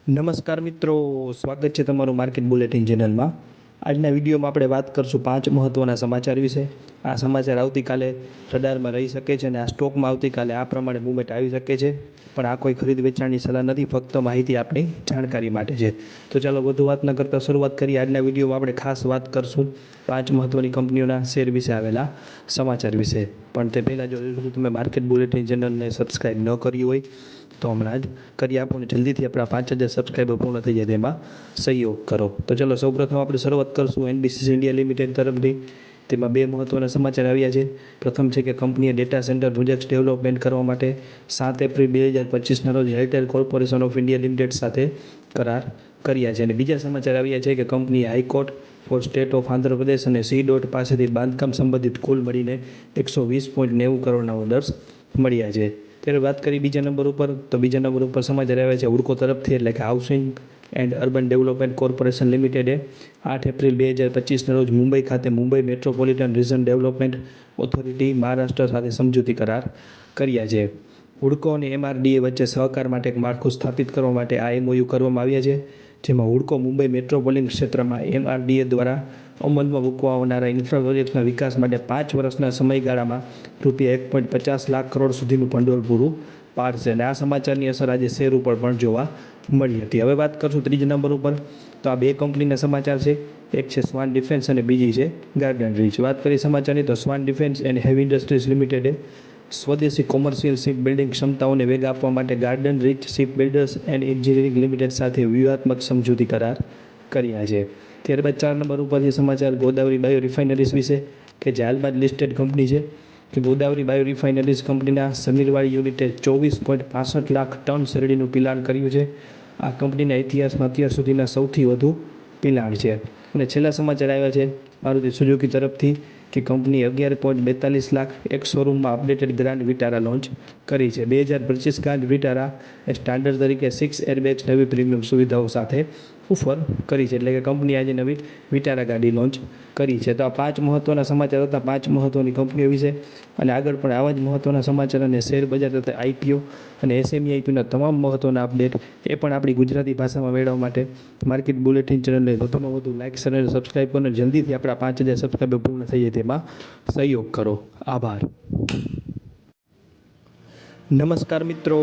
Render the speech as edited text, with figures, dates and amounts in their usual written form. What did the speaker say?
નમસ્કાર મિત્રો, સ્વાગત છે તમારું માર્કેટ બુલેટિન ચેનલમાં. આજના વિડીયોમાં આપણે વાત કરશું 5 મહત્ત્વના સમાચાર વિશે. આ સમાચાર આવતીકાલે રડારમાં રહી શકે છે અને આ સ્ટોકમાં આવતીકાલે આ પ્રમાણે મૂવમેન્ટ આવી શકે છે, પણ આ કોઈ ખરીદ વેચાણની સલાહ નથી, ફક્ત માહિતી આપણી જાણકારી માટે છે. તો ચાલો વધુ વાત ન કરતાં શરૂઆત કરીએ. આજના વિડીયોમાં આપણે ખાસ વાત કરશું 5 મહત્ત્વની કંપનીઓના શેર વિશે આવેલા સમાચાર વિશે. પણ તે પહેલાં જો તમે માર્કેટ બુલેટિન ચેનલને સબસ્ક્રાઈબ ન કર્યું હોય તો હમણાં જ કરી આપો ને જલ્દીથી આપણા 5000 સબસ્ક્રાઈબર પૂર્ણ થઈ જાય તેમાં સહયોગ કરો. તો ચલો સૌપ્રથમ આપણે શરૂઆત કરશું એનબીસીસી ઇન્ડિયા લિમિટેડ તરફથી. તેમાં 2 મહત્ત્વના સમાચાર આવ્યા છે. પ્રથમ છે કે કંપનીએ ડેટા સેન્ટર પ્રોજેક્ટ્સ ડેવલપમેન્ટ કરવા માટે 7 એપ્રિલ 2025ના રોજ હેલ્ટેલ કોર્પોરેશન ઓફ ઇન્ડિયા લિમિટેડ સાથે કરાર કર્યા છે. અને બીજા સમાચાર આવ્યા છે કે કંપનીએ high court for state of Andhra Pradesh અને સી ડોટ પાસેથી બાંધકામ સંબંધિત કુલ મળીને 120.90 કરોડના ઓર્ડર્સ મળ્યા છે. ત્યારે વાત કરી બીજા નંબર ઉપર, તો બીજા નંબર ઉપર સમાચાર આવ્યા છે હુડકો તરફથી, એટલે કે housing and urban development corporation લિમિટેડે 8 એપ્રિલ 2025ના રોજ મુંબઈ ખાતે Mumbai metropolitan region development authority Maharashtra સાથે સમજૂતી કરાર કર્યા છે. હુડકો અને એમઆરડીએ વચ્ચે સહકાર માટે એક માળખું સ્થાપિત કરવા માટે આ એમઓયુ કરવામાં આવ્યા છે, જેમાં હુડકો મુંબઈ મેટ્રોપોલિટન ક્ષેત્રમાં એમઆરડીએ દ્વારા અમલમાં મૂકવા આવનારા ઇન્ફ્રા પ્રોજેક્ટ્સના વિકાસ માટે 5 વર્ષના સમયગાળામાં ₹1.50 લાખ કરોડ સુધીનું ભંડોળ પૂરું પાડશે. અને આ સમાચારની અસર આજે શેર ઉપર પણ જોવા મળી હતી. હવે વાત કરશું ત્રીજા નંબર ઉપર, તો આ 2 કંપનીના સમાચાર છે. એક છે સ્વાન ડિફેન્સ અને બીજી છે ગાર્ડન રીચ. વાત કરીએ સમાચારની, તો Swan defence and heavy industries લિમિટેડે સ્વદેશી કોમર્શિયલ શિપ બિલ્ડિંગ ક્ષમતાઓને વેગ આપવા માટે garden reach ship builders and engineering limited સાથે વ્યૂહાત્મક સમજૂતી કરાર કર્યા છે. ત્યારબાદ 4 નંબર ઉપર જે સમાચાર ગોદાવરી બાયો રિફાઇનરીઝ વિશે, કે જે હાલમાં જ લિસ્ટેડ કંપની છે, કે ગોદાવરી બાયો રિફાઇનરીઝ કંપનીના સમીરવાડી યુનિટે 24.65 લાખ ટન શેરડીનું પિલાણ કર્યું છે. આ કંપનીના ઇતિહાસમાં અત્યાર સુધીના સૌથી વધુ પિલાણ છે. અને છેલ્લા સમાચાર આવ્યા છે મારુતિ સુઝુકી તરફથી, કે કંપનીએ 11.42 લાખ એક શોરૂમમાં અપડેટેડ ગ્રાન્ડ વિટારા લોન્ચ કરી છે. 2025 ગ્રાન્ડ વિટારા એ સ્ટાન્ડર્ડ તરીકે 6 એરબેગ્સ નવી પ્રીમિયમ સુવિધાઓ સાથે ઓફર કરી છે. એટલે કે કંપનીએ આજે નવી વિટારા ગાડી લોન્ચ કરી છે. તો આ 5 મહત્ત્વના સમાચાર હતા 5 મહત્ત્વની કંપનીઓ વિશે. અને આગળ પણ આવા જ મહત્ત્વના સમાચાર અને શેર બજાર તથા આઈપીઓ અને એસએમઈઆઈપીઓના તમામ મહત્ત્વના અપડેટ એ પણ આપણી ગુજરાતી ભાષામાં મેળવવા માટે માર્કેટ બુલેટિન ચેનલને વધુમાં વધુ લાઇક, શેર અને સબસ્ક્રાઈબ કરો. જલ્દીથી આપણા 5000 સબસ્ક્રાઈબર પૂર્ણ થઈ જાય તેમાં સહયોગ કરો. આભાર. નમસ્કાર મિત્રો.